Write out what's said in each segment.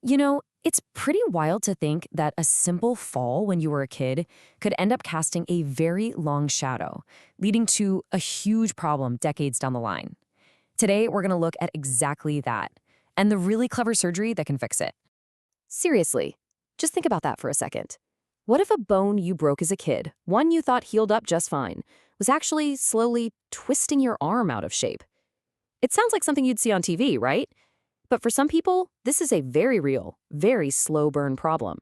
It's pretty wild to think that a simple fall when you were a kid could end up casting a very long shadow, leading to a huge problem decades down the line. Today, we're going to look at exactly that and the really clever surgery that can fix it. Seriously, just think about that for a second. What if a bone you broke as a kid, one you thought healed up just fine, was actually slowly twisting your arm out of shape? It sounds like something you'd see on TV, right? But for some people, this is a very real, very slow burn problem.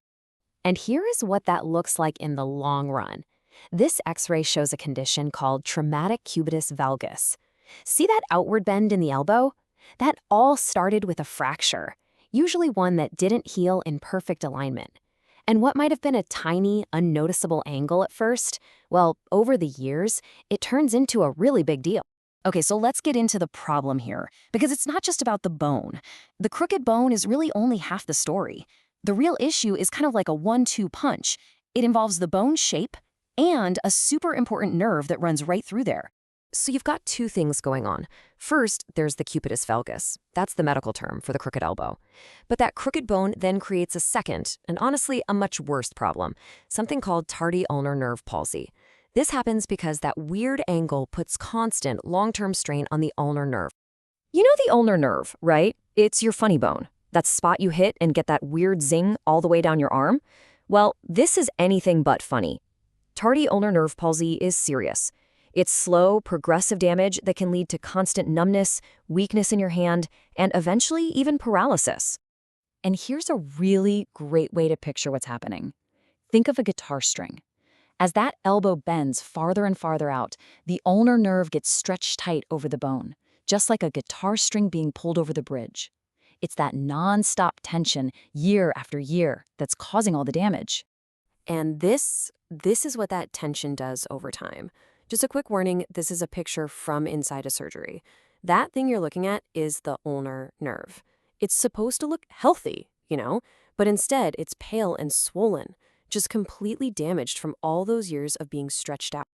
And here is what that looks like in the long run. This X-ray shows a condition called traumatic cubitus valgus. See that outward bend in the elbow? That all started with a fracture, usually one that didn't heal in perfect alignment. And what might have been a tiny, unnoticeable angle at first, well, over the years, it turns into a really big deal. Okay, so let's get into the problem here, because it's not just about the bone. The crooked bone is really only half the story. The real issue is kind of like a 1-2 punch. It involves the bone shape and a super important nerve that runs right through there. So you've got two things going on. First, there's the cubitus valgus. That's the medical term for the crooked elbow. But that crooked bone then creates a second, and honestly, a much worse problem, something called tardy ulnar nerve palsy. This happens because that weird angle puts constant long-term strain on the ulnar nerve. You know the ulnar nerve, right? It's your funny bone. That spot you hit and get that weird zing all the way down your arm? Well, this is anything but funny. Tardy ulnar nerve palsy is serious. It's slow, progressive damage that can lead to constant numbness, weakness in your hand, and eventually even paralysis. And here's a really great way to picture what's happening. Think of a guitar string. As that elbow bends farther and farther out, the ulnar nerve gets stretched tight over the bone, just like a guitar string being pulled over the bridge. It's that non-stop tension year after year that's causing all the damage. And this is what that tension does over time. Just a quick warning, this is a picture from inside a surgery. That thing you're looking at is the ulnar nerve. It's supposed to look healthy, but instead it's pale and swollen, just completely damaged from all those years of being stretched out.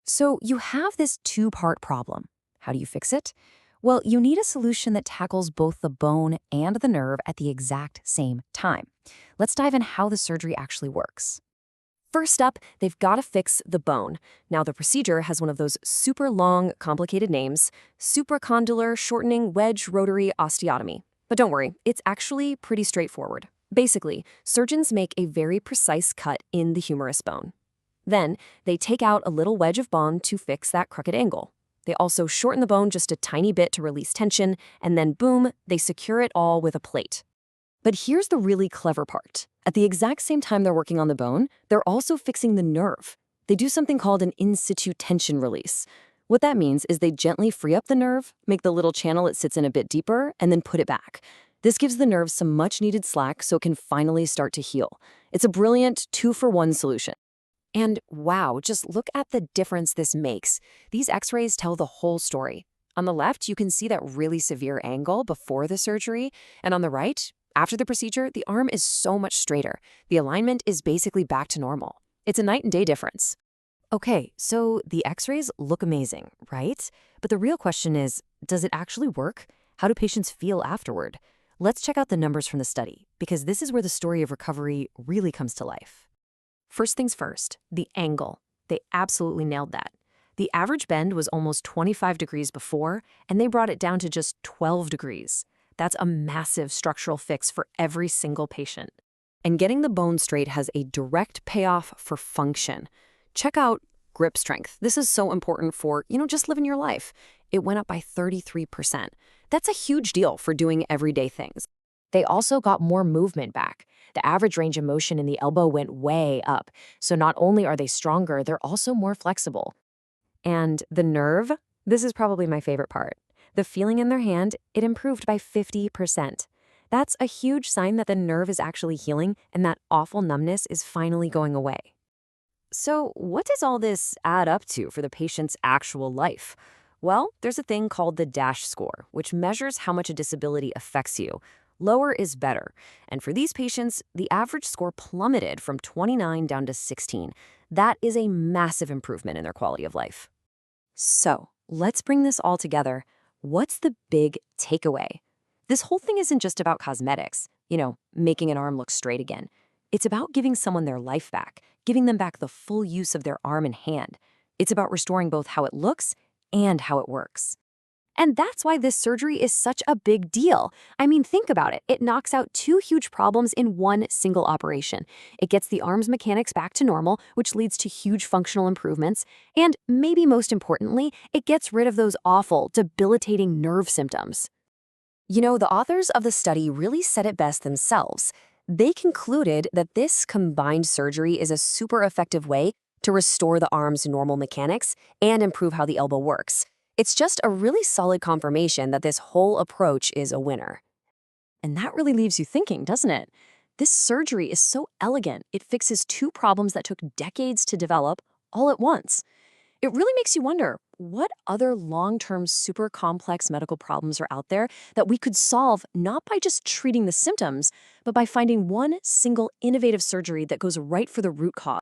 So you have this two-part problem. How do you fix it? Well, you need a solution that tackles both the bone and the nerve at the exact same time. Let's dive in how the surgery actually works. First up, they've got to fix the bone. Now, the procedure has one of those super long, complicated names, supracondylar shortening wedge rotary osteotomy. But don't worry, it's actually pretty straightforward. Basically, surgeons make a very precise cut in the humerus bone. Then, they take out a little wedge of bone to fix that crooked angle. They also shorten the bone just a tiny bit to release tension, and then boom, they secure it all with a plate. But here's the really clever part. At the exact same time they're working on the bone, they're also fixing the nerve. They do something called an in situ tension release. What that means is they gently free up the nerve, make the little channel it sits in a bit deeper, and then put it back. This gives the nerve some much-needed slack so it can finally start to heal. It's a brilliant 2-for-1 solution. And wow, just look at the difference this makes. These X-rays tell the whole story. On the left, you can see that really severe angle before the surgery, and on the right, after the procedure, the arm is so much straighter. The alignment is basically back to normal. It's a night and day difference. Okay, so the X-rays look amazing, right? But the real question is, does it actually work? How do patients feel afterward? Let's check out the numbers from the study, because this is where the story of recovery really comes to life. First things first, the angle. They absolutely nailed that. The average bend was almost 25 degrees before, and they brought it down to just 12 degrees. That's a massive structural fix for every single patient. And getting the bone straight has a direct payoff for function. Check out grip strength. This is so important for, just living your life. It went up by 33%. That's a huge deal for doing everyday things. They also got more movement back. The average range of motion in the elbow went way up. So not only are they stronger, they're also more flexible. And the nerve? This is probably my favorite part. The feeling in their hand, it improved by 50%. That's a huge sign that the nerve is actually healing and that awful numbness is finally going away. So what does all this add up to for the patient's actual life? Well, there's a thing called the DASH score, which measures how much a disability affects you. Lower is better. And for these patients, the average score plummeted from 29 down to 16. That is a massive improvement in their quality of life. So let's bring this all together. What's the big takeaway? This whole thing isn't just about cosmetics. making an arm look straight again. It's about giving someone their life back, giving them back the full use of their arm and hand. It's about restoring both how it looks and how it works. And that's why this surgery is such a big deal. I mean, think about it. It knocks out two huge problems in one single operation. It gets the arm's mechanics back to normal, which leads to huge functional improvements. And maybe most importantly, it gets rid of those awful, debilitating nerve symptoms. The authors of the study really said it best themselves. They concluded that this combined surgery is a super effective way to restore the arm's normal mechanics and improve how the elbow works. It's just a really solid confirmation that this whole approach is a winner. And that really leaves you thinking, doesn't it? This surgery is so elegant, it fixes two problems that took decades to develop all at once. It really makes you wonder, what other long-term super complex medical problems are out there that we could solve not by just treating the symptoms, but by finding one single innovative surgery that goes right for the root cause?